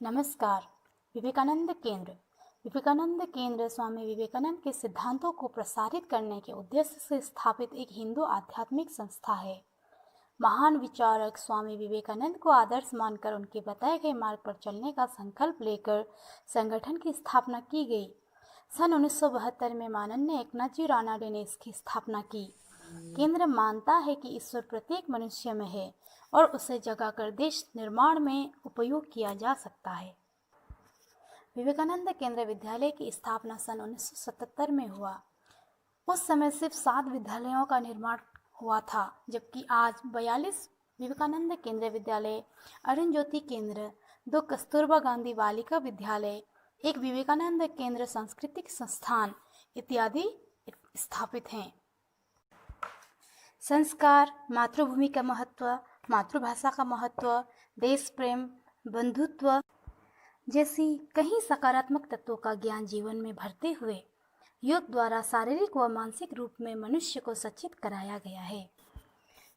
नमस्कार। विवेकानंद केंद्र विवेकानंद केंद्र स्वामी विवेकानंद के सिद्धांतों को प्रसारित करने के उद्देश्य से स्थापित एक हिंदू आध्यात्मिक संस्था है। महान विचारक स्वामी विवेकानंद को आदर्श मानकर उनके बताए गए मार्ग पर चलने का संकल्प लेकर संगठन की स्थापना की गई। सन 1972 में माननीय एकनाथ जी रानाडे ने इसकी स्थापना की। केंद्र मानता है कि ईश्वर प्रत्येक मनुष्य में है और उसे जगाकर देश निर्माण में उपयोग किया जा सकता है। विवेकानंद केंद्र विद्यालय की स्थापना सन 1977 में हुआ। उस समय सिर्फ 7 विद्यालयों का निर्माण हुआ था, जबकि आज 42 विवेकानंद केंद्र विद्यालय, अरुण ज्योति केंद्र, 2 कस्तूरबा गांधी बालिका विद्यालय, एक विवेकानंद केंद्र सांस्कृतिक संस्थान इत्यादि स्थापित हैं। संस्कार, मातृभूमि का महत्व, मातृभाषा का महत्व, देश प्रेम, बंधुत्व जैसी कई सकारात्मक तत्वों का ज्ञान जीवन में भरते हुए योग द्वारा शारीरिक व मानसिक रूप में मनुष्य को सचेत कराया गया है।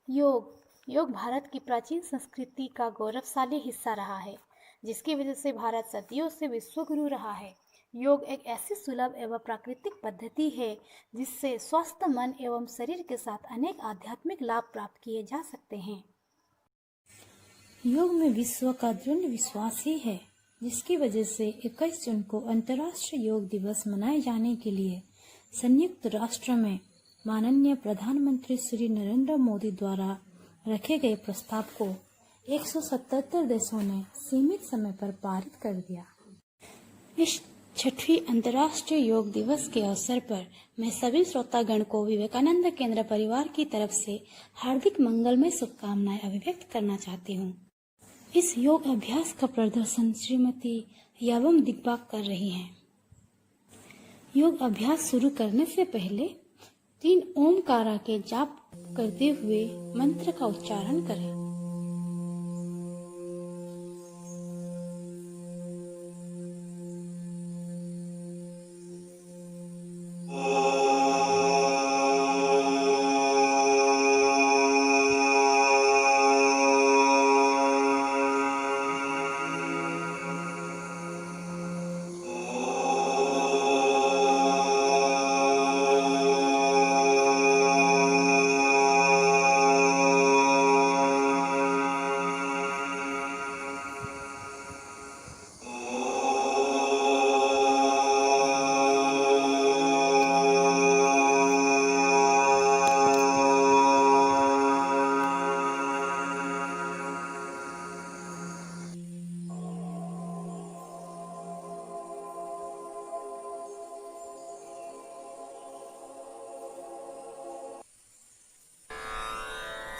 योग भारत की प्राचीन संस्कृति का गौरवशाली हिस्सा रहा है, जिसकी वजह से भारत सदियों से विश्व गुरु रहा है। योग एक ऐसी सुलभ एवं प्राकृतिक पद्धति है जिससे स्वस्थ मन एवं शरीर के साथ अनेक आध्यात्मिक लाभ प्राप्त किए जा सकते हैं। योग में विश्व का दृढ़ विश्वास ही है, जिसकी वजह से 21 जून को अंतर्राष्ट्रीय योग दिवस मनाए जाने के लिए संयुक्त राष्ट्र में माननीय प्रधानमंत्री श्री नरेंद्र मोदी द्वारा रखे गए प्रस्ताव को 177 देशों ने सीमित समय पर पारित कर दिया। इस 6वीं अंतर्राष्ट्रीय योग दिवस के अवसर पर मैं सभी श्रोतागण को विवेकानंद केंद्र परिवार की तरफ से हार्दिक मंगलमय शुभकामनाएं अभिव्यक्त करना चाहती हूँ। इस योग अभ्यास का प्रदर्शन श्रीमती यावम दिग्बाग कर रही हैं। योग अभ्यास शुरू करने से पहले 3 ओमकारा के जाप करते हुए मंत्र का उच्चारण करें।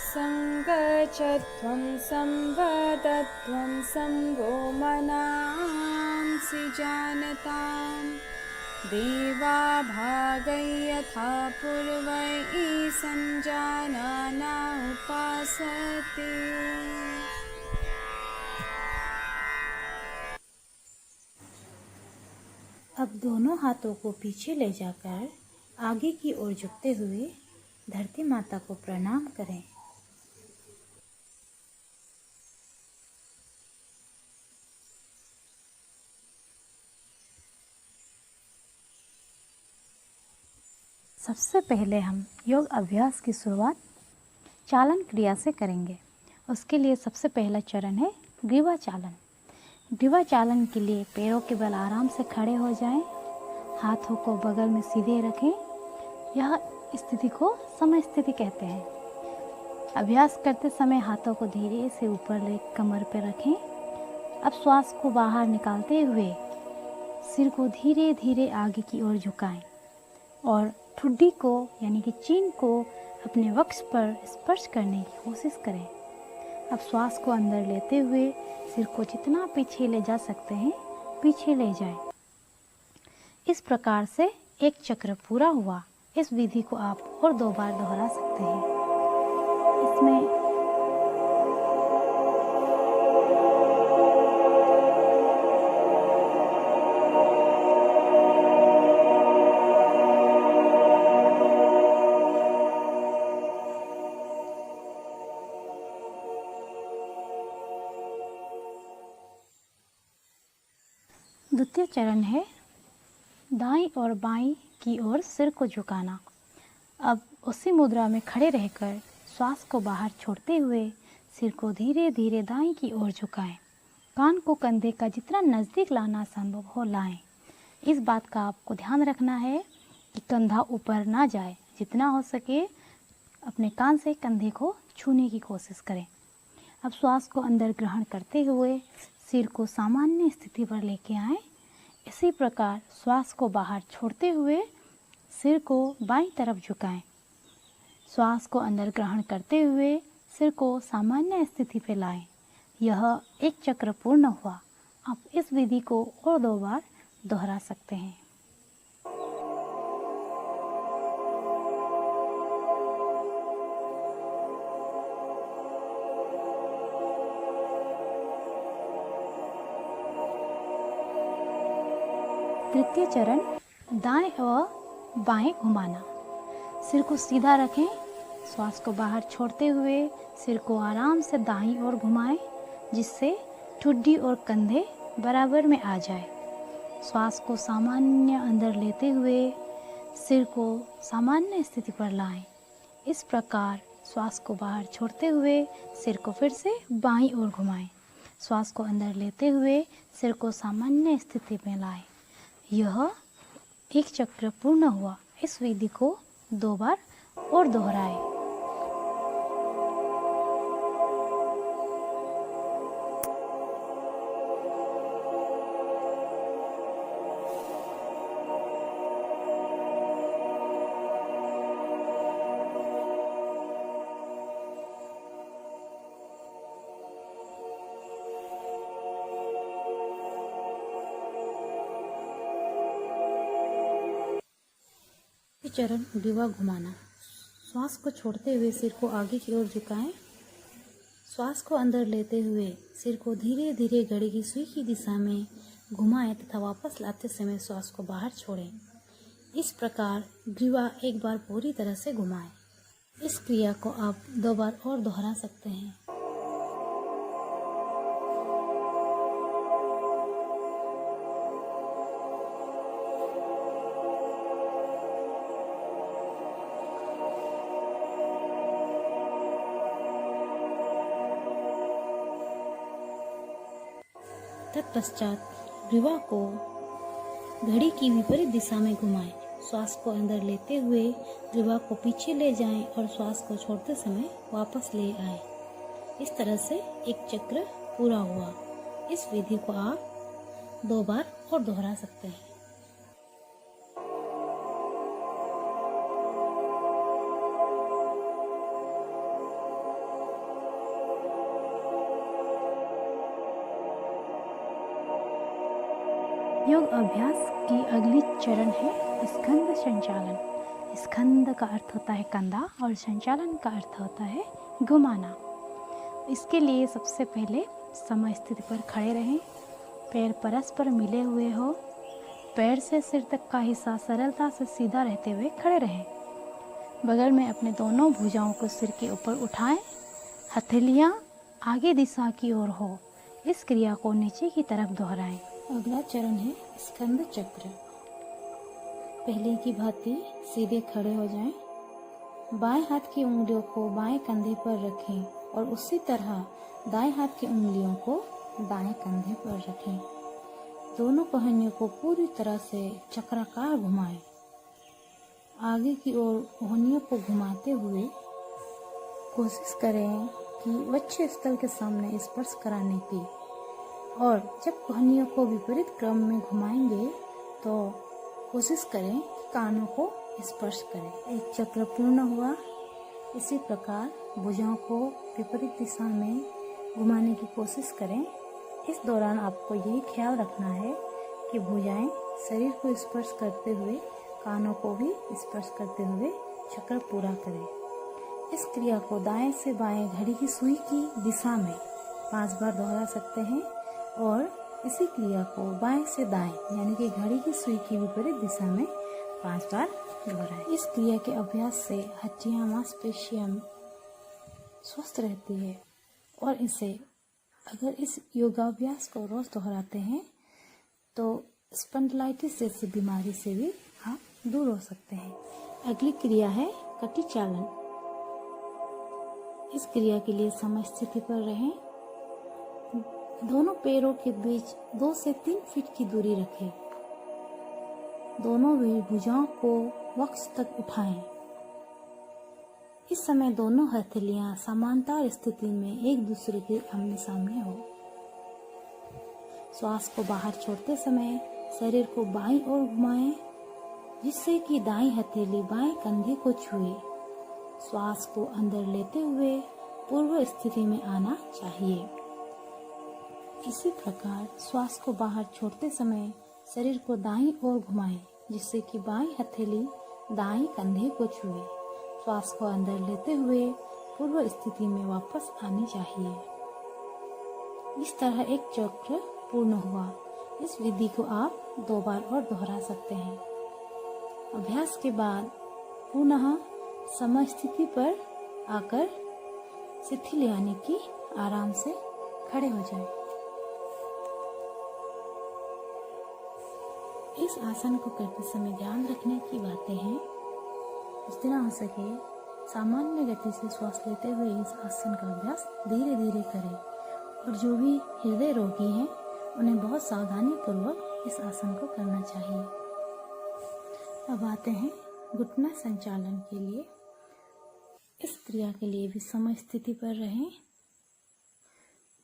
संगच्छध्वं संवदध्वं संगो मनांसि जानतां देवा भागै यथा पूर्वैः सञ्जानाना उपासते। अब दोनों हाथों को पीछे ले जाकर आगे की ओर झुकते हुए धरती माता को प्रणाम करें। सबसे पहले हम योग अभ्यास की शुरुआत चालन क्रिया से करेंगे। उसके लिए सबसे पहला चरण है ग्रीवा चालन। ग्रीवा चालन के लिए पैरों के बल आराम से खड़े हो जाएं, हाथों को बगल में सीधे रखें। यह स्थिति को समय स्थिति कहते हैं। अभ्यास करते समय हाथों को धीरे से ऊपर ले कमर पर रखें। अब श्वास को बाहर निकालते हुए सिर को धीरे धीरे आगे की ओर झुकाएं और ठुड्डी को यानी कि चीन को अपने वक्ष पर स्पर्श करने की कोशिश करें। अब श्वास को अंदर लेते हुए सिर को जितना पीछे ले जा सकते हैं पीछे ले जाएं। इस प्रकार से एक चक्र पूरा हुआ। इस विधि को आप और 2 बार दोहरा सकते हैं। इसमें द्वितीय चरण है दाईं और बाईं की ओर सिर को झुकाना। अब उसी मुद्रा में खड़े रहकर श्वास को बाहर छोड़ते हुए सिर को धीरे धीरे दाईं की ओर झुकाएं। कान को कंधे का जितना नज़दीक लाना संभव हो लाएं। इस बात का आपको ध्यान रखना है कि कंधा ऊपर ना जाए। जितना हो सके अपने कान से कंधे को छूने की कोशिश करें। अब श्वास को अंदर ग्रहण करते हुए सिर को सामान्य स्थिति पर लेके आएं। इसी प्रकार श्वास को बाहर छोड़ते हुए सिर को बाईं तरफ झुकाएं। श्वास को अंदर ग्रहण करते हुए सिर को सामान्य स्थिति पर लाएं। यह एक चक्र पूर्ण हुआ। आप इस विधि को और 2 बार दोहरा सकते हैं। तृतीय चरण दाएं और बाएं घुमाना। सिर को सीधा रखें। श्वास को बाहर छोड़ते हुए सिर को आराम से दाईं ओर घुमाएं, जिससे ठुड्डी और कंधे बराबर में आ जाए। श्वास को सामान्य अंदर लेते हुए सिर को सामान्य स्थिति पर लाएं। इस प्रकार श्वास को बाहर छोड़ते हुए सिर को फिर से बाईं ओर घुमाएं। श्वास को अंदर लेते हुए सिर को सामान्य स्थिति में लाएं। यह एक चक्र पूर्ण हुआ। इस विधि को 2 बार और दोहराएं। चरण ग्रीवा घुमाना। श्वास को छोड़ते हुए सिर को आगे की ओर झुकाएं। श्वास को अंदर लेते हुए सिर को धीरे धीरे घड़ी की सुई की दिशा में घुमाएं तथा वापस लाते समय श्वास को बाहर छोड़ें। इस प्रकार ग्रीवा एक बार पूरी तरह से घुमाएं। इस क्रिया को आप 2 बार और दोहरा सकते हैं। तत्पश्चात ग्रीवा को घड़ी की विपरीत दिशा में घुमाएं। श्वास को अंदर लेते हुए ग्रीवा को पीछे ले जाएं और श्वास को छोड़ते समय वापस ले आएं। इस तरह से एक चक्र पूरा हुआ। इस विधि को आप 2 बार और दोहरा सकते हैं। योग अभ्यास की अगली चरण है स्कंद संचालन। स्कंद का अर्थ होता है कंधा और संचालन का अर्थ होता है घुमाना। इसके लिए सबसे पहले समय स्थिति पर खड़े रहें। पैर परस्पर मिले हुए हो। पैर से सिर तक का हिस्सा सरलता से सीधा रहते हुए खड़े रहें। बगल में अपने दोनों भुजाओं को सिर के ऊपर उठाएं। हथेलियां आगे दिशा की ओर हो। इस क्रिया को नीचे की तरफ दोहराएं। अगला चरण है स्कंद चक्र। पहले की भांति सीधे खड़े हो जाएं। बाएं हाथ की उंगलियों को बाएं कंधे पर रखें और उसी तरह दाएं हाथ की उंगलियों को दाएं कंधे पर रखें। दोनों कोहनियों को पूरी तरह से चक्राकार घुमाएं। आगे की ओर कोहनियों को घुमाते हुए कोशिश करें कि वक्ष स्थल के सामने स्पर्श कराने की, और जब कोहनियों को विपरीत क्रम में घुमाएंगे तो कोशिश करें कि कानों को स्पर्श करें। एक चक्र पूर्ण हुआ। इसी प्रकार भुजाओं को विपरीत दिशा में घुमाने की कोशिश करें। इस दौरान आपको ये ख्याल रखना है कि भुजाएं शरीर को स्पर्श करते हुए कानों को भी स्पर्श करते हुए चक्र पूरा करें। इस क्रिया को दाएं से बाएं घड़ी की सुई की दिशा में 5 बार दोहरा सकते हैं और इसी क्रिया को बाएं से दाएं यानी कि घड़ी की सुई की विपरीत दिशा में 5 बार दोहराएं। इस क्रिया के अभ्यास से हड्डियां मांसपेशियां स्वस्थ रहती है और इसे अगर इस योगाभ्यास को रोज दोहराते हैं तो स्पॉन्डिलाइटिस जैसी बीमारी से भी आप दूर हो सकते हैं। अगली क्रिया है कटी चालन। इस क्रिया के लिए समय स्थिति पर रहें। दोनों पैरों के बीच 2 से 3 फीट की दूरी रखें। दोनों भुजाओं को वक्ष तक उठाएं। इस समय दोनों हथेलियां समांतर स्थिति में एक दूसरे के आमने सामने हो। श्वास को बाहर छोड़ते समय शरीर को बाईं ओर घुमाएं, जिससे कि दाईं हथेली बाएं कंधे को छुए। श्वास को अंदर लेते हुए पूर्व स्थिति में आना चाहिए। इसी प्रकार श्वास को बाहर छोड़ते समय शरीर को दाईं ओर घुमाएं, जिससे कि बाईं हथेली दाईं कंधे को छुए। श्वास को अंदर लेते हुए पूर्व स्थिति में वापस आनी चाहिए। इस तरह एक चक्र पूर्ण हुआ। इस विधि को आप 2 बार और दोहरा सकते हैं। अभ्यास के बाद पुनः समय स्थिति पर आकर शिथिल यानी कि आराम से खड़े हो जाएं। इस आसन को करते समय ध्यान रखने की बातें हैं। जितना हो सके सामान्य गति से श्वास लेते हुए इस आसन का अभ्यास धीरे धीरे करें, और जो भी हृदय रोगी हैं उन्हें बहुत सावधानी पूर्वक इस आसन को करना चाहिए। अब आते हैं घुटना संचालन के लिए। इस क्रिया के लिए भी समय स्थिति पर रहें।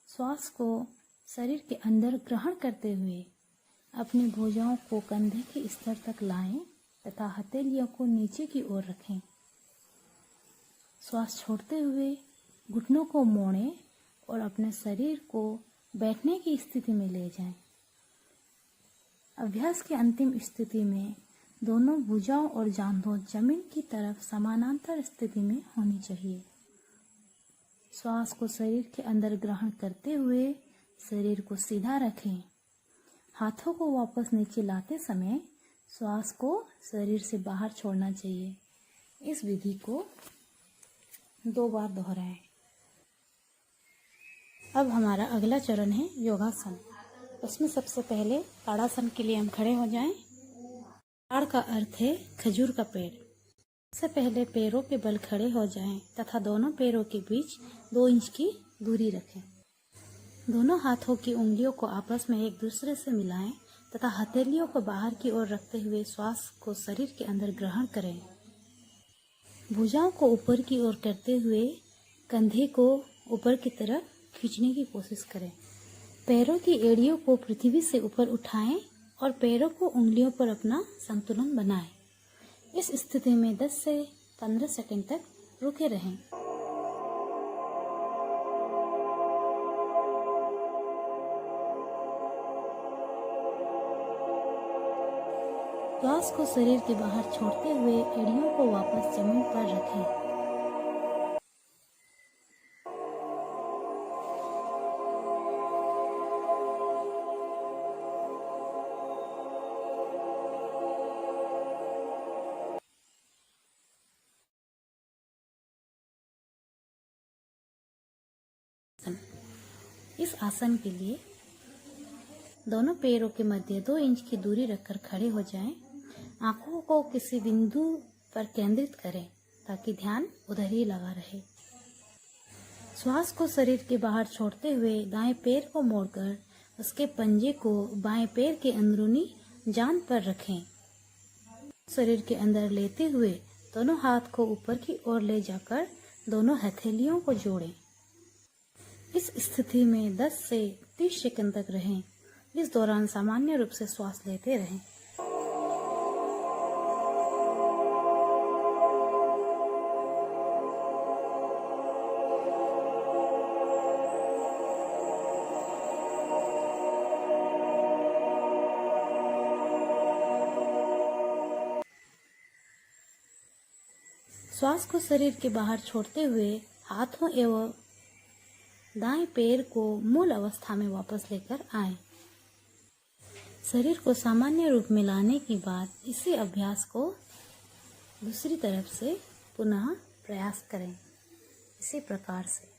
श्वास को शरीर के अंदर ग्रहण करते हुए अपनी भुजाओं को कंधे के स्तर तक लाएं तथा हथेलियों को नीचे की ओर रखें। श्वास छोड़ते हुए घुटनों को मोड़ें और अपने शरीर को बैठने की स्थिति में ले जाएं। अभ्यास की अंतिम स्थिति में दोनों भुजाओं और जांघों जमीन की तरफ समानांतर स्थिति में होनी चाहिए। श्वास को शरीर के अंदर ग्रहण करते हुए शरीर को सीधा रखें। हाथों को वापस नीचे लाते समय श्वास को शरीर से बाहर छोड़ना चाहिए। इस विधि को 2 बार दोहराएं। अब हमारा अगला चरण है योगासन। उसमें सबसे पहले ताड़ासन के लिए हम खड़े हो जाएं। ताड़ का अर्थ है खजूर का पेड़। सबसे पहले पैरों पे बल खड़े हो जाएं तथा दोनों पैरों के बीच 2 इंच की दूरी रखें। दोनों हाथों की उंगलियों को आपस में एक दूसरे से मिलाएं तथा हथेलियों को बाहर की ओर रखते हुए श्वास को शरीर के अंदर ग्रहण करें। भुजाओं को ऊपर की ओर करते हुए कंधे को ऊपर की तरफ खींचने की कोशिश करें। पैरों की एड़ियों को पृथ्वी से ऊपर उठाएं और पैरों को उंगलियों पर अपना संतुलन बनाएं। इस स्थिति में 10 से 15 सेकंड तक रुके रहें। श्वास को शरीर के बाहर छोड़ते हुए एड़ियों को वापस जमीन पर रखें। इस आसन के लिए दोनों पैरों के मध्य 2 इंच की दूरी रखकर खड़े हो जाएं। आंखों को किसी बिंदु पर केंद्रित करें ताकि ध्यान उधर ही लगा रहे। श्वास को शरीर के बाहर छोड़ते हुए दाएं पैर को मोड़कर उसके पंजे को बाएं पैर के अंदरूनी जांघ पर रखें। शरीर के अंदर लेते हुए दोनों हाथ को ऊपर की ओर ले जाकर दोनों हथेलियों को जोड़ें। इस स्थिति में 10 से 30 सेकंड तक रहें। इस दौरान सामान्य रूप से श्वास लेते रहें। श्वास को शरीर के बाहर छोड़ते हुए हाथों एवं दाएं पैर को मूल अवस्था में वापस लेकर आएं। शरीर को सामान्य रूप में लाने के बाद इसी अभ्यास को दूसरी तरफ से पुनः प्रयास करें। इसी प्रकार से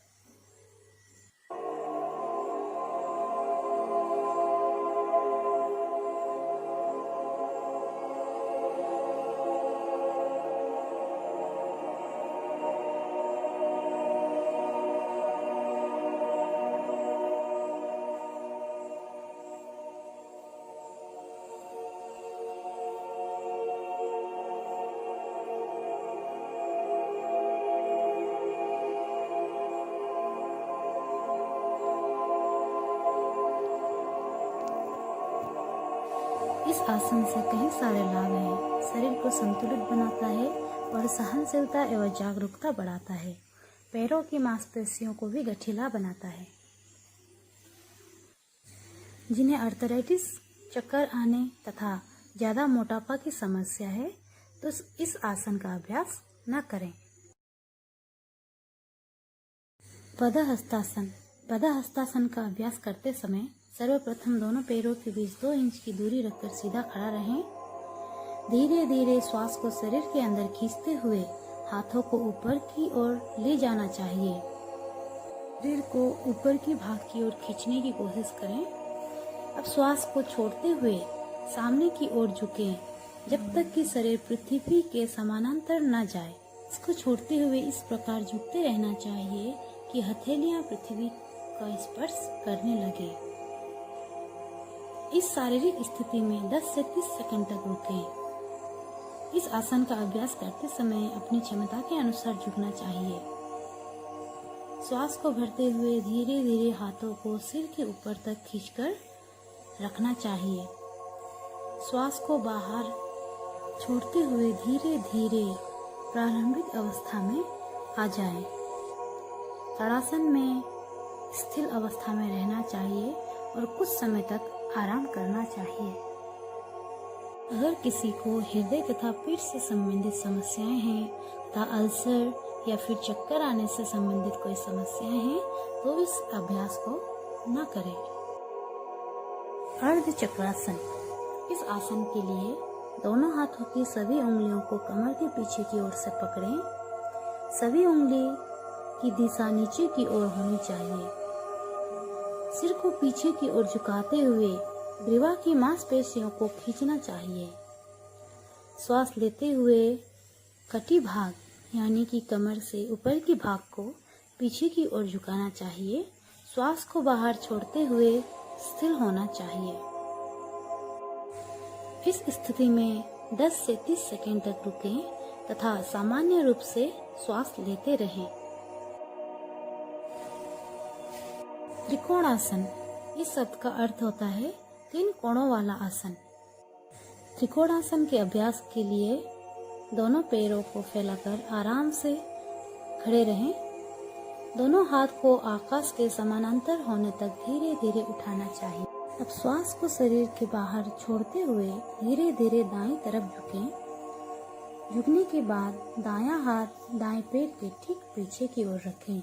इस आसन से कई सारे लाभ हैं। शरीर को संतुलित बनाता है और सहनशीलता एवं जागरूकता बढ़ाता है। पैरों की मांसपेशियों को भी गठीला बनाता है। जिन्हें आर्थराइटिस, चक्कर आने तथा ज़्यादा मोटापा की समस्या है तो इस आसन का अभ्यास न करें। पदहस्तासन। पदहस्तासन का अभ्यास करते समय सर्वप्रथम दोनों पैरों के बीच 2 इंच की दूरी रखकर सीधा खड़ा रहें। धीरे धीरे श्वास को शरीर के अंदर खींचते हुए हाथों को ऊपर की ओर ले जाना चाहिए। शरीर को ऊपर की भाग की ओर खींचने की कोशिश करें। अब श्वास को छोड़ते हुए सामने की ओर झुकें जब तक कि शरीर पृथ्वी के समानांतर न जाए। इसको छोड़ते हुए इस प्रकार झुकते रहना चाहिए कि हथेलियां पृथ्वी का स्पर्श करने लगे। इस शारीरिक स्थिति में 10 से 30 सेकंड तक रुकें। इस आसन का अभ्यास करते समय अपनी क्षमता के अनुसार झुकना चाहिए। श्वास को भरते हुए धीरे धीरे हाथों को सिर के ऊपर तक खींचकर रखना चाहिए। श्वास को बाहर छोड़ते हुए धीरे धीरे प्रारंभिक अवस्था में आ जाएं। ताड़ासन में स्थिर अवस्था में रहना चाहिए और कुछ समय तक आराम करना चाहिए। अगर किसी को हृदय तथा पेट से संबंधित समस्याएं हैं तथा अल्सर या फिर चक्कर आने से संबंधित कोई समस्याएं हैं तो इस अभ्यास को न करें। अर्ध चक्रासन। इस आसन के लिए दोनों हाथों की सभी उंगलियों को कमर के पीछे की ओर से पकड़ें। सभी उंगली की दिशा नीचे की ओर होनी चाहिए। सिर को पीछे की ओर झुकाते हुए ग्रीवा की मांसपेशियों को खींचना चाहिए। श्वास लेते हुए कटी भाग यानी कि कमर से ऊपर की भाग को पीछे की ओर झुकाना चाहिए। श्वास को बाहर छोड़ते हुए स्थिर होना चाहिए। इस स्थिति में 10 से 30 सेकंड तक रुकें तथा सामान्य रूप से श्वास लेते रहें। त्रिकोणासन। इस शब्द का अर्थ होता है 3 कोणों वाला आसन। त्रिकोणासन के अभ्यास के लिए दोनों पैरों को फैलाकर आराम से खड़े रहें। दोनों हाथ को आकाश के समानांतर होने तक धीरे धीरे उठाना चाहिए। अब श्वास को शरीर के बाहर छोड़ते हुए धीरे धीरे दाईं तरफ झुकें। झुकने के बाद दायां हाथ दाएं पेट के ठीक पीछे की ओर रखें।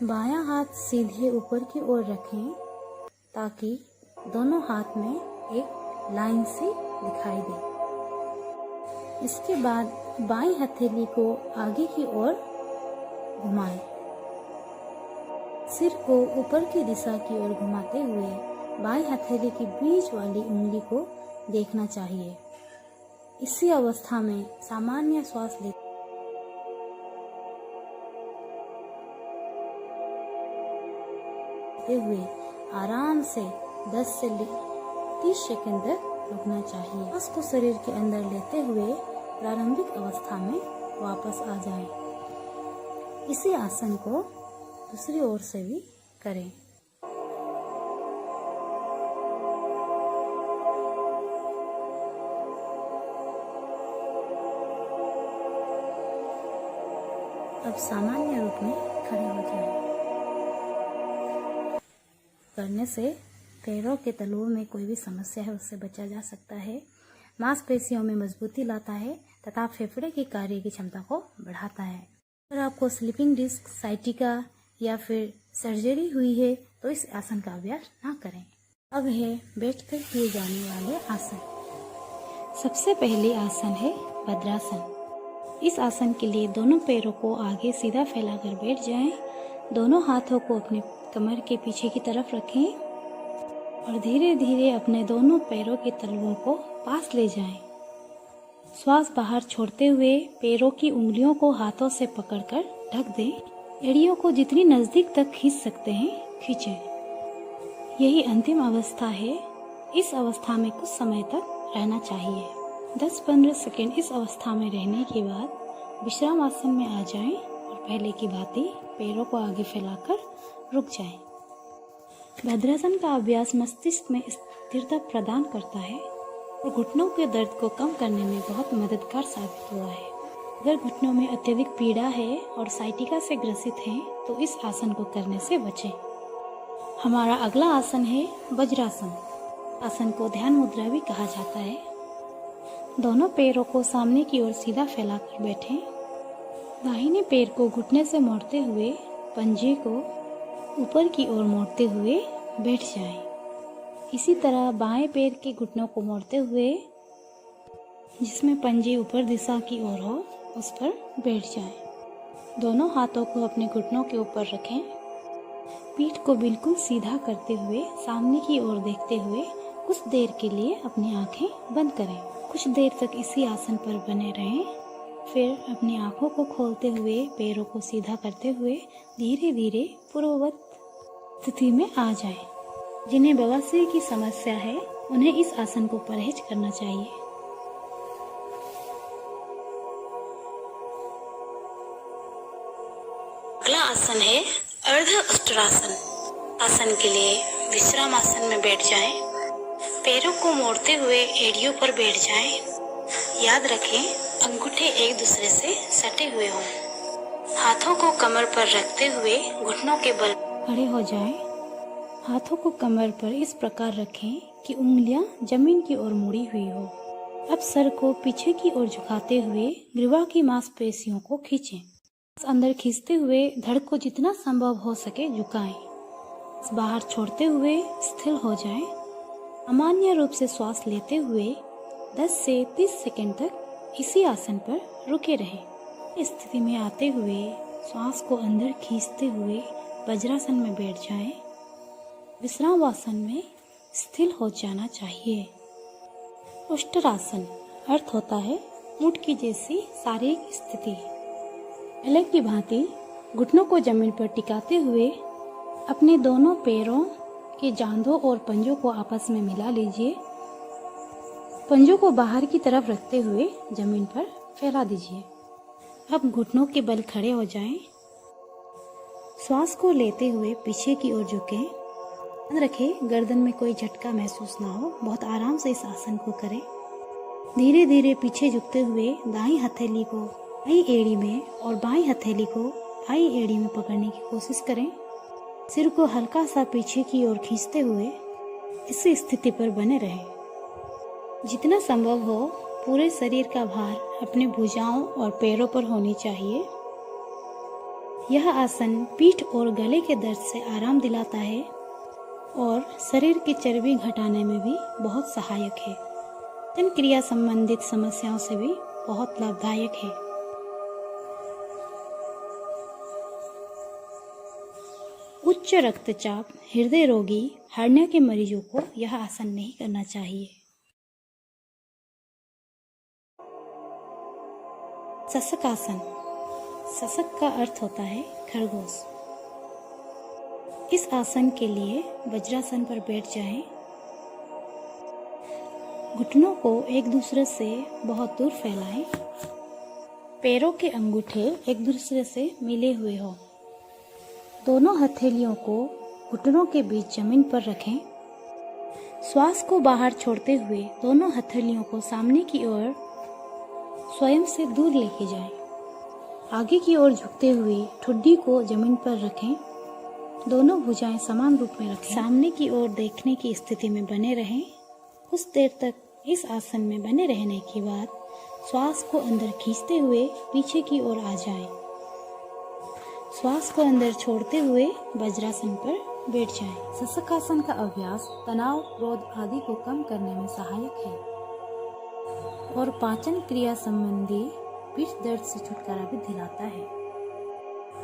बायां हाथ सीधे ऊपर की ओर रखें ताकि दोनों हाथ में एक लाइन सी दिखाई दे। इसके बाद बाईं हथेली को आगे की ओर घुमाएं। सिर को ऊपर की दिशा की ओर घुमाते हुए बाईं हथेली की बीच वाली उंगली को देखना चाहिए। इसी अवस्था में सामान्य श्वास लेते हुए आराम से 10 से 30 सेकंड तक रुकना चाहिए। श्वास को शरीर के अंदर लेते हुए प्रारंभिक अवस्था में वापस आ जाएं। इसी आसन को दूसरी ओर से भी करें। अब सामान्य रूप में खड़े हो जाएं। करने से पैरों के तलुओं में कोई भी समस्या है उससे बचा जा सकता है। मांसपेशियों में मजबूती लाता है तथा फेफड़े की कार्य की क्षमता को बढ़ाता है। अगर आपको स्लीपिंग डिस्क, साइटिका या फिर सर्जरी हुई है तो इस आसन का अभ्यास ना करें। अब है बैठकर किए जाने वाले आसन। सबसे पहले आसन है भद्रासन। इस आसन के लिए दोनों पैरों को आगे सीधा फैलाकर बैठ जाएं। दोनों हाथों को अपने कमर के पीछे की तरफ रखें और धीरे धीरे अपने दोनों पैरों के तलवों को पास ले जाएं। श्वास बाहर छोड़ते हुए पैरों की उंगलियों को हाथों से पकड़कर ढक दें। एड़ियों को जितनी नजदीक तक खींच सकते हैं खींचें। यही अंतिम अवस्था है। इस अवस्था में कुछ समय तक रहना चाहिए। 10-15 सेकंड इस अवस्था में रहने के बाद विश्राम आसन में आ जाएं और पहले की भांति पैरों को आगे फैलाकर रुक जाएं। भद्रासन का अभ्यास मस्तिष्क में स्थिरता प्रदान करता है और घुटनों के दर्द को कम करने में बहुत मददगार साबित हुआ है। अगर घुटनों में अत्यधिक पीड़ा है और साइटिका से ग्रसित हैं तो इस आसन को करने से बचें। हमारा अगला आसन है वज्रासन। आसन को ध्यान मुद्रा भी कहा जाता है। दोनों पैरों को सामने की ओर सीधा फैलाकर बैठें। दाहिने पैर को घुटने से मोड़ते हुए पंजे को ऊपर की ओर मोड़ते हुए बैठ जाएं। इसी तरह बाएं पैर के घुटनों को मोड़ते हुए जिसमें पंजे ऊपर दिशा की ओर हो उस पर बैठ जाएं। दोनों हाथों को अपने घुटनों के ऊपर रखें। पीठ को बिल्कुल सीधा करते हुए सामने की ओर देखते हुए कुछ देर के लिए अपनी आंखें बंद करें। कुछ देर तक इसी आसन पर बने रहें। फिर अपनी आंखों को खोलते हुए पैरों को सीधा करते हुए धीरे धीरे पूर्ववत स्थिति में आ जाएं। जिन्हें बवासीर की समस्या है उन्हें इस आसन को परहेज करना चाहिए। अगला आसन है अर्ध उष्ट्रासन। आसन के लिए विश्राम आसन में बैठ जाएं। पैरों को मोड़ते हुए एड़ियों पर बैठ जाएं। याद रखें अंगूठे एक दूसरे से सटे हुए हों। हाथों को कमर पर रखते हुए घुटनों के बल खड़े हो जाएं। हाथों को कमर पर इस प्रकार रखें कि उंगलियां जमीन की ओर मुड़ी हुई हो। अब सर को पीछे की ओर झुकाते हुए ग्रीवा की मांसपेशियों को खींचें। अंदर खींचते हुए धड़ को जितना संभव हो सके झुकाएं। बाहर छोड़ते हुए स्थिर हो जाएं। सामान्य रूप से श्वास लेते हुए 10 से 30 सेकंड तक इसी आसन पर रुके रहें। इस स्थिति में आते हुए श्वास को अंदर खींचते हुए वज्रासन में बैठ जाएं। विश्राम आसन में स्थिर हो जाना चाहिए। उष्ट्रासन अर्थ होता है ऊंट की जैसी शारीरिक स्थिति। पहले की भांति घुटनों को जमीन पर टिकाते हुए अपने दोनों पैरों के जांघों और पंजों को आपस में मिला लीजिए। पंजों को बाहर की तरफ रखते हुए जमीन पर फैला दीजिए। अब घुटनों के बल खड़े हो जाएं। श्वास को लेते हुए पीछे की ओर झुकें। ध्यान रखें गर्दन में कोई झटका महसूस ना हो। बहुत आराम से इस आसन को करें। धीरे धीरे पीछे झुकते हुए दाईं हथेली को बाईं एड़ी में और बाईं हथेली को बाईं एड़ी में पकड़ने की कोशिश करें। सिर को हल्का सा पीछे की ओर खींचते हुए इसी स्थिति पर बने रहें। जितना संभव हो पूरे शरीर का भार अपने भुजाओं और पैरों पर होनी चाहिए। यह आसन पीठ और गले के दर्द से आराम दिलाता है और शरीर की चर्बी घटाने में भी बहुत सहायक है। पाचन क्रिया संबंधित समस्याओं से भी बहुत लाभदायक है। उच्च रक्तचाप, हृदय रोगी, हार्निया के मरीजों को यह आसन नहीं करना चाहिए। सशक आसन। सशक का अर्थ होता है खरगोश। इस आसन के लिए वज्रासन पर बैठ जाएं। घुटनों को एक दूसरे से बहुत दूर फैलाएं। पैरों के अंगूठे एक दूसरे से मिले हुए हों। दोनों हथेलियों को घुटनों के बीच जमीन पर रखें। श्वास को बाहर छोड़ते हुए दोनों हथेलियों को सामने की ओर स्वयं से दूर लेके जाएं। आगे की ओर झुकते हुए ठुड्डी को जमीन पर रखें। दोनों भुजाएं समान रूप में रखें। सामने की ओर देखने की स्थिति में बने रहें। कुछ देर तक इस आसन में बने रहने के बाद श्वास को अंदर खींचते हुए पीछे की ओर आ जाएं। श्वास को अंदर छोड़ते हुए वज्रासन पर बैठ जाएं। शशकासन का अभ्यास तनाव, क्रोध आदि को कम करने में सहायक है और पाचन क्रिया संबंधी पीठ दर्द से छुटकारा भी दिलाता है।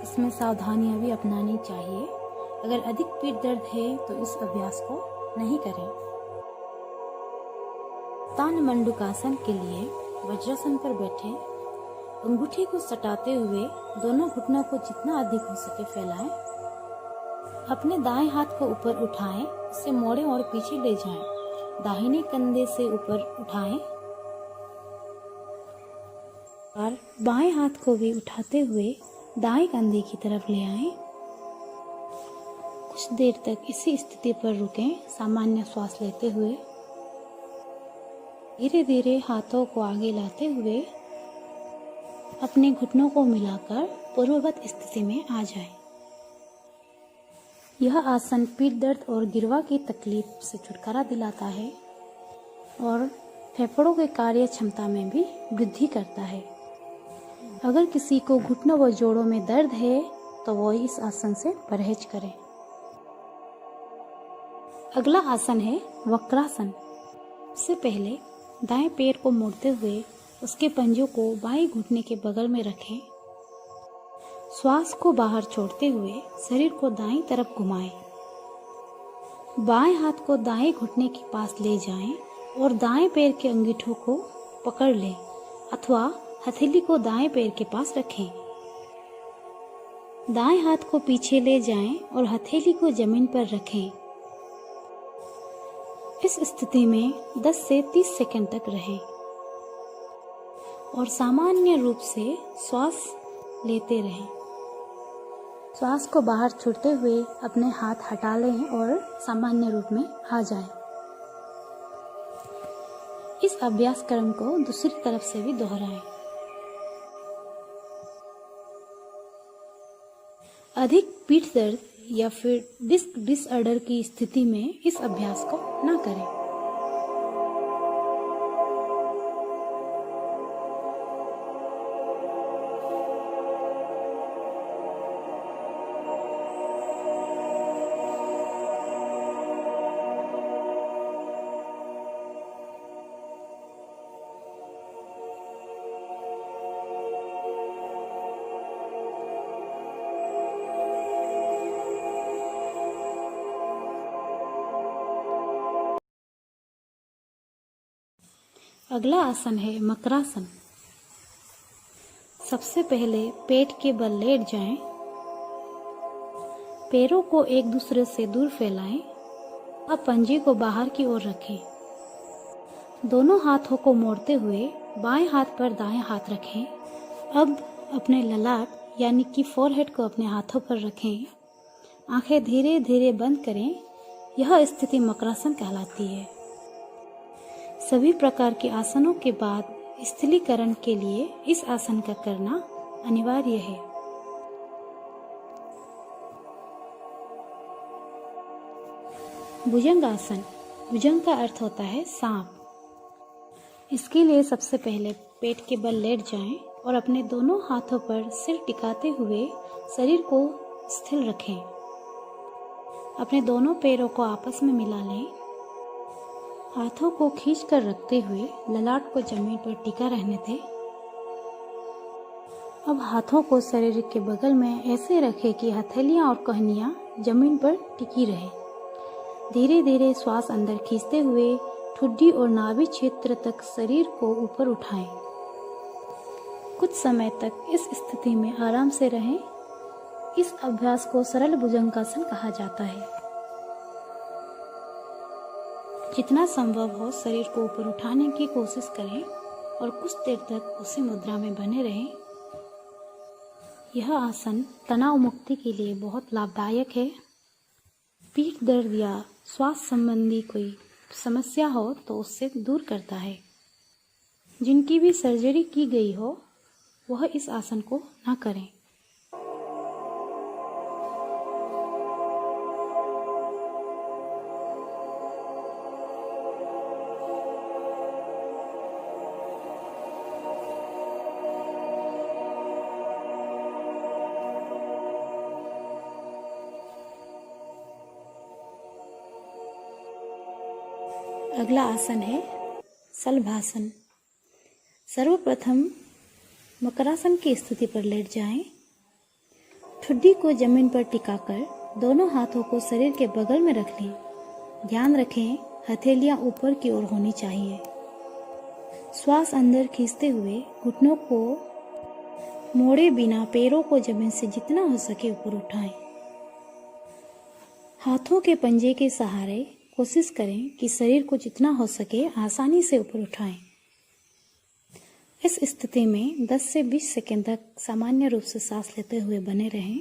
इसमें सावधानियां भी अपनानी चाहिए। अगर अधिक पीठ दर्द है तो इस अभ्यास को नहीं करें। तान मंडूकासन के लिए वज्रासन पर बैठे अंगूठे को सटाते हुए दोनों घुटनों को जितना अधिक हो सके फैलाएं। अपने दाएं हाथ को ऊपर उठाएं, इसे मोड़ें और पीछे ले जाएं। दाहिने कंधे से ऊपर उठाएं और बाएं हाथ को भी उठाते हुए दाएं कंधे की तरफ ले आएं। कुछ देर तक इसी स्थिति पर रुकें, सामान्य श्वास लेते हुए। धीरे धीरे हाथों को आगे लाते हुए अपने घुटनों को मिलाकर पूर्ववत स्थिति में आ जाए। यह आसन पीठ दर्द और गिरवा की तकलीफ से छुटकारा दिलाता है और फेफड़ों के कार्य क्षमता में भी वृद्धि करता है। अगर किसी को घुटनों व जोड़ों में दर्द है तो वो इस आसन से परहेज करें। अगला आसन है वक्रासन। सबसे पहले दाएं पैर को मोड़ते हुए उसके पंजों को बाएं घुटने के बगल में रखें। श्वास को बाहर छोड़ते हुए शरीर को दाईं तरफ घुमाएं। बाएं हाथ को दाएं घुटने के पास ले जाएं और दाएं पैर के अंगूठों को पकड़ लें अथवा हथेली को दाएं पैर के पास रखें। दाएं हाथ को पीछे ले जाएं और हथेली को जमीन पर रखें। इस स्थिति में 10 से 30 सेकंड तक रहें और सामान्य रूप से श्वास लेते रहें। श्वास को बाहर छोड़ते हुए अपने हाथ हटा लें और सामान्य रूप में आ जाएं। इस अभ्यास क्रम को दूसरी तरफ से भी दोहराएं। अधिक पीठ दर्द या फिर डिस्क डिसऑर्डर की स्थिति में इस अभ्यास को ना करें। अगला आसन है मकरासन। सबसे पहले पेट के बल लेट जाएं। पैरों को एक दूसरे से दूर फैलाएं। अब पंजे को बाहर की ओर रखें। दोनों हाथों को मोड़ते हुए बाएं हाथ पर दाएं हाथ रखें। अब अपने ललाट यानी कि फोरहेड को अपने हाथों पर रखें। आंखें धीरे धीरे बंद करें। यह स्थिति मकरासन कहलाती है। सभी प्रकार के आसनों के बाद स्थिरीकरण के लिए इस आसन का करना अनिवार्य है। भुजंग आसन। भुजंग का अर्थ होता है सांप। इसके लिए सबसे पहले पेट के बल लेट जाएं और अपने दोनों हाथों पर सिर टिकाते हुए शरीर को स्थिर रखें। अपने दोनों पैरों को आपस में मिला लें। हाथों को खींच कर रखते हुए ललाट को जमीन पर टिका रहने दें। अब हाथों को शरीर के बगल में ऐसे रखें कि हथेलियां और कहनियां जमीन पर टिकी रहे। धीरे धीरे श्वास अंदर खींचते हुए ठुड्डी और नाभि क्षेत्र तक शरीर को ऊपर उठाएं। कुछ समय तक इस स्थिति में आराम से रहें। इस अभ्यास को सरल भुजंगासन कहा जाता है। जितना संभव हो शरीर को ऊपर उठाने की कोशिश करें और कुछ देर तक उसी मुद्रा में बने रहें। यह आसन तनाव मुक्ति के लिए बहुत लाभदायक है। पीठ दर्द या श्वास संबंधी कोई समस्या हो तो उससे दूर करता है। जिनकी भी सर्जरी की गई हो वह इस आसन को ना करें। अगला आसन है शलभासन। सर्वप्रथम मकरासन की स्थिति पर लेट जाएं। ठुड्डी को जमीन पर टिकाकर दोनों हाथों को शरीर के बगल में रख लें। ध्यान रखें हथेलियां ऊपर की ओर होनी चाहिए। श्वास अंदर खींचते हुए घुटनों को मोड़े बिना पैरों को जमीन से जितना हो सके ऊपर उठाएं। हाथों के पंजे के सहारे कोशिश करें कि शरीर को जितना हो सके आसानी से ऊपर उठाएं। इस स्थिति में 10 से 20 सेकंड तक सामान्य रूप से सांस लेते हुए बने रहें।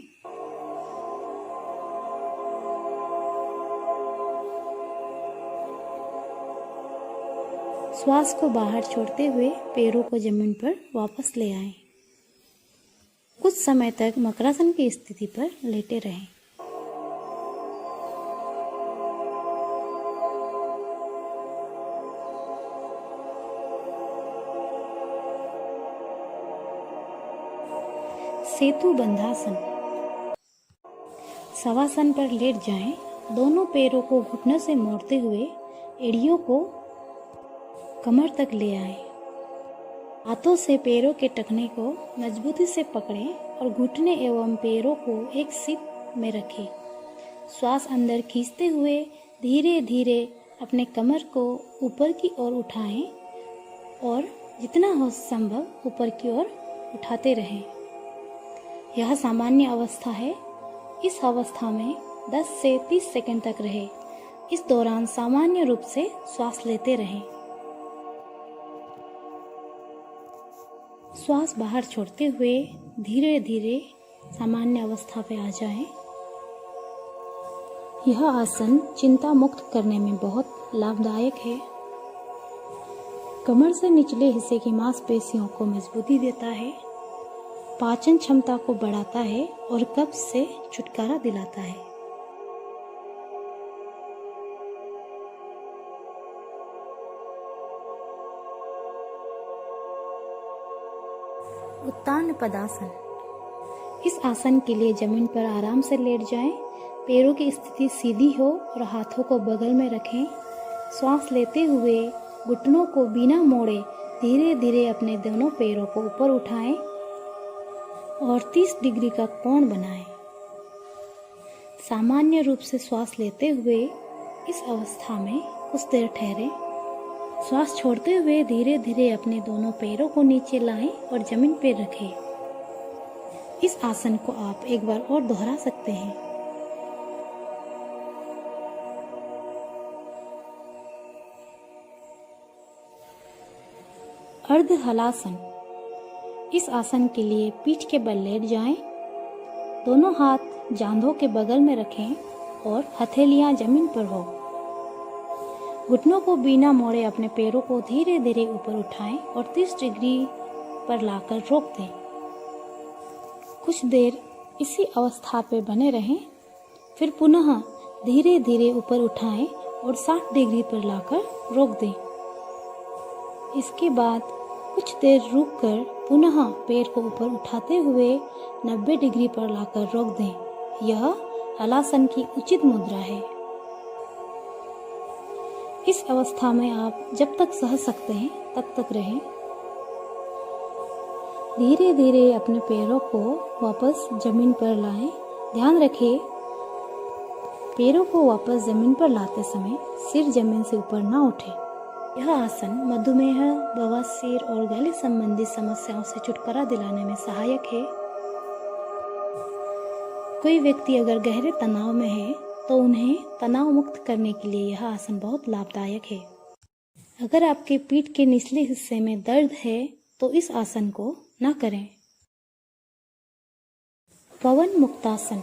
श्वास को बाहर छोड़ते हुए पैरों को जमीन पर वापस ले आएं। कुछ समय तक मकरासन की स्थिति पर लेटे रहें। सेतु बंधासन। शवासन पर लेट जाएं। दोनों पैरों को घुटनों से मोड़ते हुए एड़ियों को कमर तक ले आएं। हाथों से पैरों के टखने को मजबूती से पकड़ें और घुटने एवं पैरों को एक सीट में रखें। श्वास अंदर खींचते हुए धीरे धीरे अपने कमर को ऊपर की ओर उठाएं और जितना हो संभव ऊपर की ओर उठाते रहें। यह सामान्य अवस्था है। इस अवस्था में 10 से 30 सेकंड तक रहे। इस दौरान सामान्य रूप से श्वास लेते रहें। श्वास बाहर छोड़ते हुए धीरे धीरे सामान्य अवस्था पे आ जाएं। यह आसन चिंता मुक्त करने में बहुत लाभदायक है। कमर से निचले हिस्से की मांसपेशियों को मजबूती देता है, पाचन क्षमता को बढ़ाता है और कब्ज से छुटकारा दिलाता है। उत्तान पदासन। इस आसन के लिए जमीन पर आराम से लेट जाएं। पैरों की स्थिति सीधी हो और हाथों को बगल में रखें। श्वास लेते हुए घुटनों को बिना मोड़े धीरे धीरे अपने दोनों पैरों को ऊपर उठाएं और 30 डिग्री का कोण बनाएं। सामान्य रूप से श्वास लेते हुए इस अवस्था में कुछ देर ठहरें। श्वास छोड़ते हुए धीरे धीरे अपने दोनों पैरों को नीचे लाएं और जमीन पर रखें। इस आसन को आप एक बार और दोहरा सकते हैं। अर्ध हलासन। इस आसन के लिए पीठ के बल लेट जाएं। दोनों हाथ जांघों के बगल में रखें और हथेलियां जमीन पर हो। घुटनों को बिना मोड़े अपने पैरों को धीरे धीरे ऊपर उठाएं और 30 डिग्री पर लाकर रोक दें। कुछ देर इसी अवस्था पे बने रहें, फिर पुनः धीरे धीरे ऊपर उठाएं और 60 डिग्री पर लाकर रोक दें। इसके बाद कुछ देर रुककर पुनः पैर को ऊपर उठाते हुए 90 डिग्री पर लाकर रोक दें। यह हलासन की उचित मुद्रा है। इस अवस्था में आप जब तक सह सकते हैं तब तक रहें। धीरे धीरे अपने पैरों को वापस जमीन पर लाएं। ध्यान रखें, पैरों को वापस जमीन पर लाते समय सिर जमीन से ऊपर ना उठे। यह आसन मधुमेह, बवासीर और गले संबंधी समस्याओं से छुटकारा दिलाने में सहायक है। कोई व्यक्ति अगर गहरे तनाव में है तो उन्हें तनाव मुक्त करने के लिए यह आसन बहुत लाभदायक है। अगर आपके पीठ के निचले हिस्से में दर्द है तो इस आसन को न करें। पवन मुक्तासन।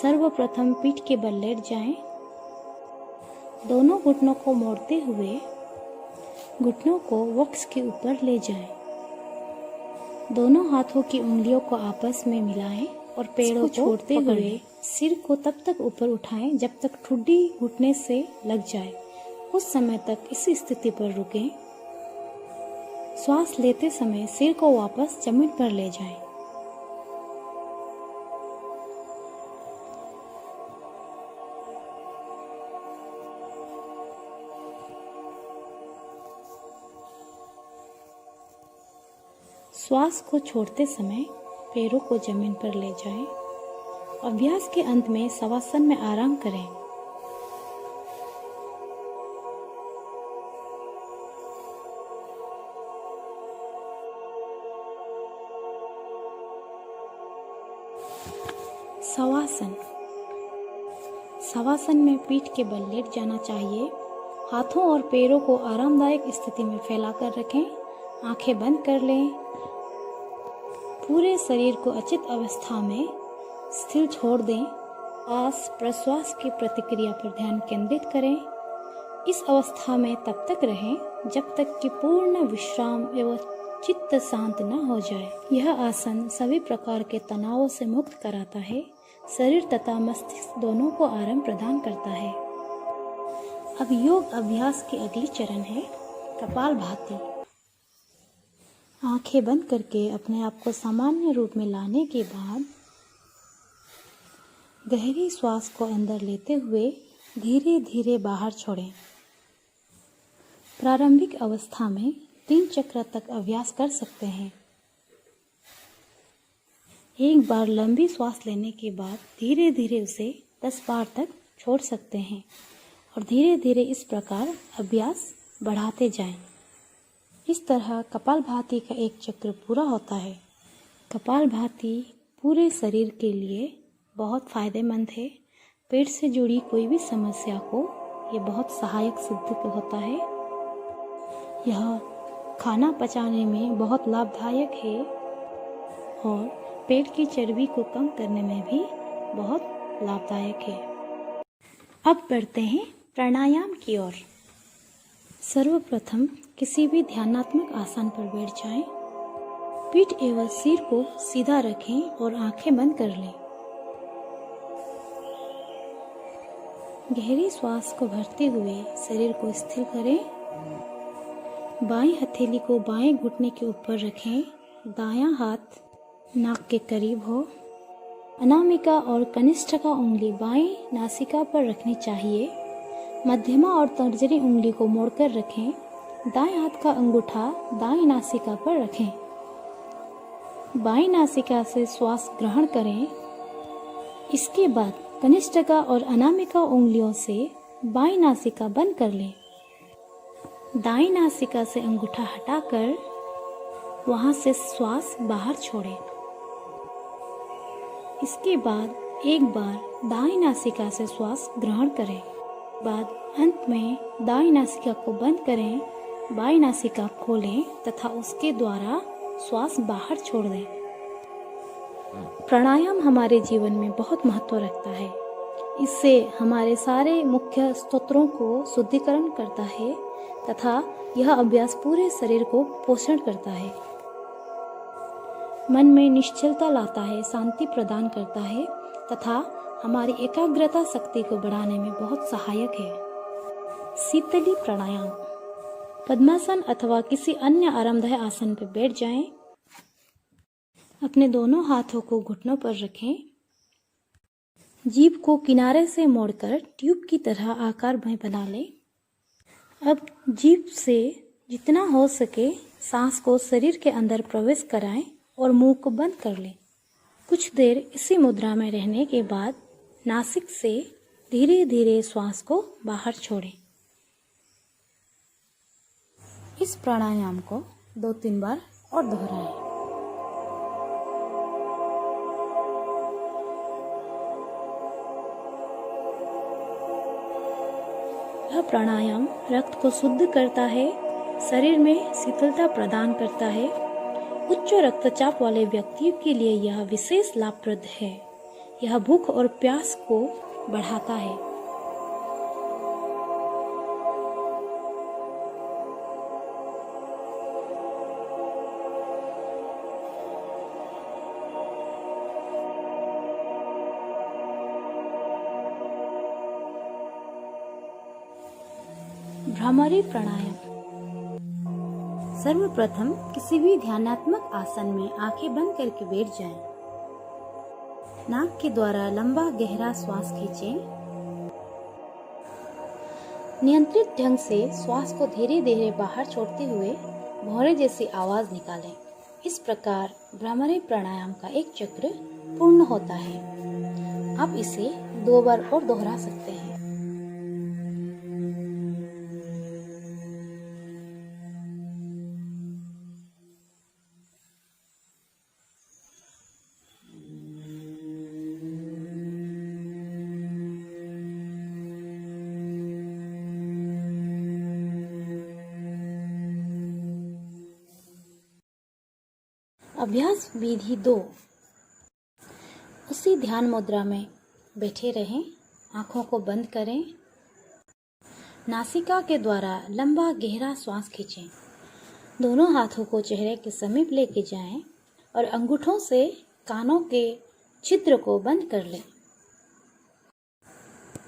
सर्वप्रथम पीठ के बल लेट जाएं। दोनों घुटनों को मोड़ते हुए घुटनों को वक्ष के ऊपर ले जाएं। दोनों हाथों की उंगलियों को आपस में मिलाएं और पैरों को छोड़ते हुए सिर को तब तक ऊपर उठाएं जब तक ठुड्डी घुटने से लग जाए। कुछ समय तक इसी स्थिति पर रुकें। श्वास लेते समय सिर को वापस जमीन पर ले जाएं। श्वास को छोड़ते समय पैरों को जमीन पर ले जाएं। अभ्यास के अंत में शवासन में आराम करें। शवासन। शवासन में पीठ के बल लेट जाना चाहिए। हाथों और पैरों को आरामदायक स्थिति में फैलाकर रखें। आंखें बंद कर लें। पूरे शरीर को अचित अवस्था में स्थिर छोड़ दें। श्वास प्रश्वास की प्रतिक्रिया पर ध्यान केंद्रित करें। इस अवस्था में तब तक रहें जब तक कि पूर्ण विश्राम एवं चित्त शांत न हो जाए। यह आसन सभी प्रकार के तनावों से मुक्त कराता है, शरीर तथा मस्तिष्क दोनों को आराम प्रदान करता है। अब योग अभ्यास की अगली चरण है कपालभाति। आंखें बंद करके अपने आप को सामान्य रूप में लाने के बाद गहरी श्वास को अंदर लेते हुए धीरे धीरे बाहर छोड़ें। प्रारंभिक अवस्था में 3 चक्र तक अभ्यास कर सकते हैं। एक बार लंबी श्वास लेने के बाद धीरे धीरे उसे 10 बार तक छोड़ सकते हैं और धीरे धीरे इस प्रकार अभ्यास बढ़ाते जाएं। इस तरह कपालभाति का एक चक्र पूरा होता है। कपालभाति पूरे शरीर के लिए बहुत फायदेमंद है। पेट से जुड़ी कोई भी समस्या को ये बहुत सहायक सिद्ध होता है। यह खाना पचाने में बहुत लाभदायक है और पेट की चर्बी को कम करने में भी बहुत लाभदायक है। अब बढ़ते हैं प्राणायाम की ओर। सर्वप्रथम किसी भी ध्यानात्मक आसन पर बैठ जाएं। पीठ एवं सिर को सीधा रखें और आंखें बंद कर लें। गहरी श्वास को भरते हुए शरीर को स्थिर करें। बाईं हथेली को बाएं घुटने के ऊपर रखें। दायां हाथ नाक के करीब हो। अनामिका और कनिष्ठिका उंगली बाएं नासिका पर रखनी चाहिए। मध्यमा और तर्जनी उंगली को मोड़कर रखें। दाएं हाथ का अंगूठा दाएं नासिका पर रखें। बाएं नासिका से श्वास ग्रहण करें। इसके बाद कनिष्ठिका और अनामिका उंगलियों से बाएं नासिका बंद कर लें। दाएं नासिका से अंगूठा हटाकर वहां से श्वास बाहर छोड़ें। इसके बाद एक बार दाएं नासिका से श्वास ग्रहण करें। बाद अंत में दाएं नासिका को बंद करें, बाएं नासिका खोलें तथा उसके द्वारा श्वास बाहर छोड़ दें। प्राणायाम हमारे जीवन में बहुत महत्व रखता है। इससे हमारे सारे मुख्य स्तोत्रों को शुद्धिकरण करता है तथा यह अभ्यास पूरे शरीर को पोषण करता है। मन में निश्चलता लाता है, शांति प्रदान करता है तथा हमारी एकाग्रता शक्ति को बढ़ाने में बहुत सहायक है। शीतली प्राणायाम। पद्मासन अथवा किसी अन्य आरामदायक आसन पर बैठ जाएं। अपने दोनों हाथों को घुटनों पर रखें। जीभ को किनारे से मोड़कर ट्यूब की तरह आकार में बना लें। अब जीभ से जितना हो सके सांस को शरीर के अंदर प्रवेश कराएं और मुंह को बंद कर लें। कुछ देर इसी मुद्रा में रहने के बाद नासिक से धीरे धीरे श्वास को बाहर छोड़ें। इस प्राणायाम को 2-3 बार और दोहराएं। यह प्राणायाम रक्त को शुद्ध करता है, शरीर में शीतलता प्रदान करता है। उच्च रक्तचाप वाले व्यक्तियों के लिए यह विशेष लाभप्रद है। यह भूख और प्यास को बढ़ाता है। भ्रामरी प्राणायाम। सर्वप्रथम किसी भी ध्यानात्मक आसन में आंखें बंद करके बैठ जाएं। नाक के द्वारा लंबा गहरा श्वास खींचें। नियंत्रित ढंग से श्वास को धीरे धीरे बाहर छोड़ते हुए भौरे जैसी आवाज निकालें। इस प्रकार भ्रामरी प्राणायाम का एक चक्र पूर्ण होता है। आप इसे 2 बार और दोहरा सकते हैं। अभ्यास विधि 2। उसी ध्यान मुद्रा में बैठे रहें। आँखों को बंद करें। नासिका के द्वारा लंबा गहरा श्वास खींचें। दोनों हाथों को चेहरे के समीप लेके जाएं और अंगूठों से कानों के छिद्र को बंद कर लें।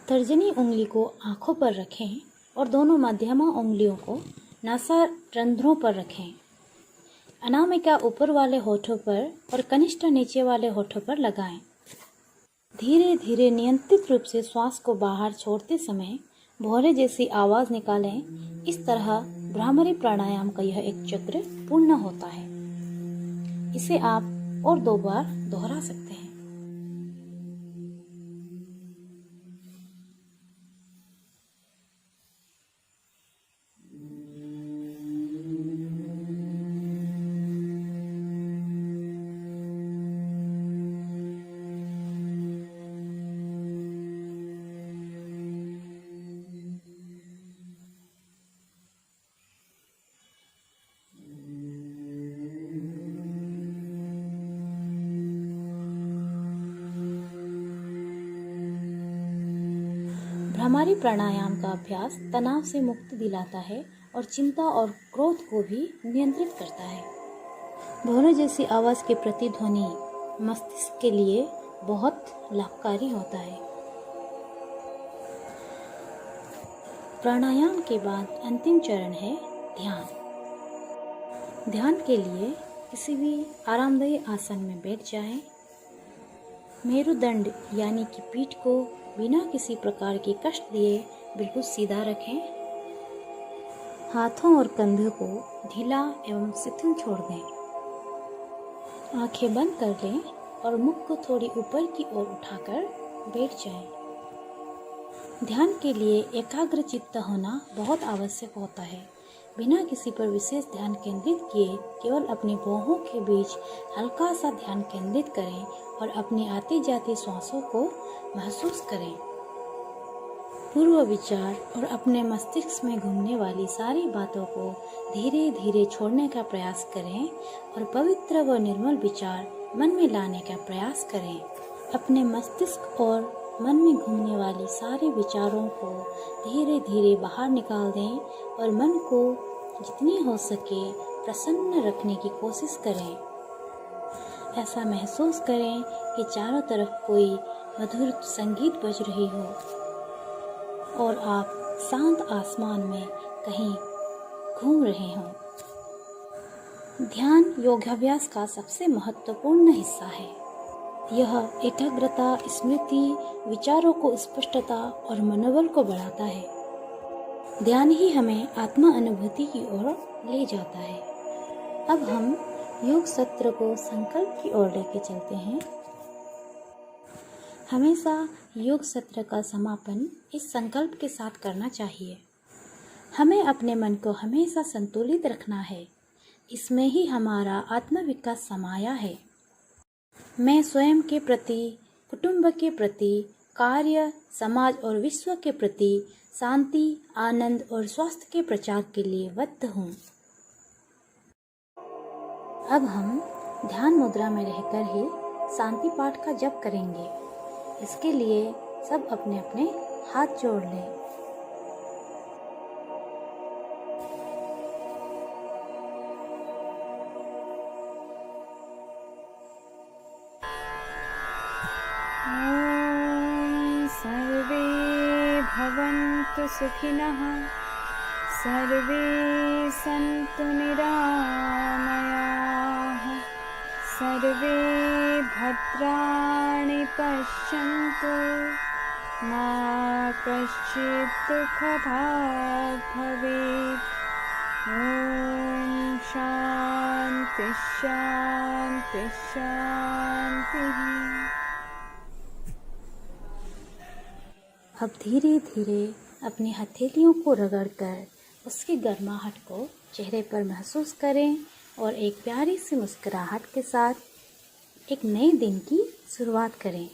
तर्जनी उंगली को आंखों पर रखें और दोनों मध्यमा उंगलियों को नासा रंध्रों पर रखें। अनामिका ऊपर वाले होठों पर और कनिष्ठ नीचे वाले होठों पर लगाएं। धीरे धीरे नियंत्रित रूप से श्वास को बाहर छोड़ते समय भौरे जैसी आवाज़ निकालें। इस तरह भ्रामरी प्राणायाम का यह एक चक्र पूर्ण होता है। इसे आप और 2 बार दोहरा सकते हैं। भ्रामरी प्राणायाम का अभ्यास तनाव से मुक्ति दिलाता है और चिंता और क्रोध को भी नियंत्रित करता है। भौरे जैसी आवाज़ के प्रतिध्वनि मस्तिष्क के लिए बहुत लाभकारी होता है। प्राणायाम के बाद अंतिम चरण है ध्यान। ध्यान के लिए किसी भी आरामदायी आसन में बैठ जाएं। मेरुदंड यानी कि पीठ को बिना किसी प्रकार के कष्ट दिए बिल्कुल सीधा रखें। हाथों और कंधों को ढीला एवं शिथिल छोड़ दें। आंखें बंद कर लें और मुख को थोड़ी ऊपर की ओर उठाकर बैठ जाएं। ध्यान के लिए एकाग्र चित्त होना बहुत आवश्यक होता है। बिना किसी पर विशेष ध्यान केंद्रित किए केवल अपनी बाहों के बीच हल्का सा ध्यान केंद्रित करें और अपनी आती जाती श्वासों को महसूस करें। पूर्व विचार और अपने मस्तिष्क में घूमने वाली सारी बातों को धीरे धीरे छोड़ने का प्रयास करें और पवित्र व निर्मल विचार मन में लाने का प्रयास करें। अपने मस्तिष्क और मन में घूमने वाली सारे विचारों को धीरे धीरे बाहर निकाल दें और मन को जितनी हो सके प्रसन्न रखने की कोशिश करें। ऐसा महसूस करें कि चारों तरफ कोई मधुर संगीत बज रही हो और आप शांत आसमान में कहीं घूम रहे हों। ध्यान योगाभ्यास का सबसे महत्वपूर्ण हिस्सा है। यह एकाग्रता, स्मृति, विचारों को स्पष्टता और मनोबल को बढ़ाता है। ध्यान ही हमें आत्मा अनुभूति की ओर ले जाता है। अब हम योग सत्र को संकल्प की ओर लेके चलते हैं। हमेशा योग सत्र का समापन इस संकल्प के साथ करना चाहिए। हमें अपने मन को हमेशा संतुलित रखना है। इसमें ही हमारा आत्मविकास समाया है। मैं स्वयं के प्रति, कुटुंब के प्रति, कार्य, समाज और विश्व के प्रति शांति, आनंद और स्वास्थ्य के प्रचार के लिए बद्ध हूँ। अब हम ध्यान मुद्रा में रहकर ही शांति पाठ का जप करेंगे। इसके लिए सब अपने अपने हाथ जोड़ लें। ॐ सर्वे भवन्तु सुखिनः, सर्वे सन्तु निरामयाः, सर्वे भद्राणि पश्यन्तु, मा कश्चित् दुःखभाग् भवेत्। ॐ शान्ति शान्ति शान्तिः। अब धीरे धीरे अपनी हथेलियों को रगड़कर उसकी गर्माहट को चेहरे पर महसूस करें और एक प्यारी सी मुस्कुराहट के साथ एक नए दिन की शुरुआत करें।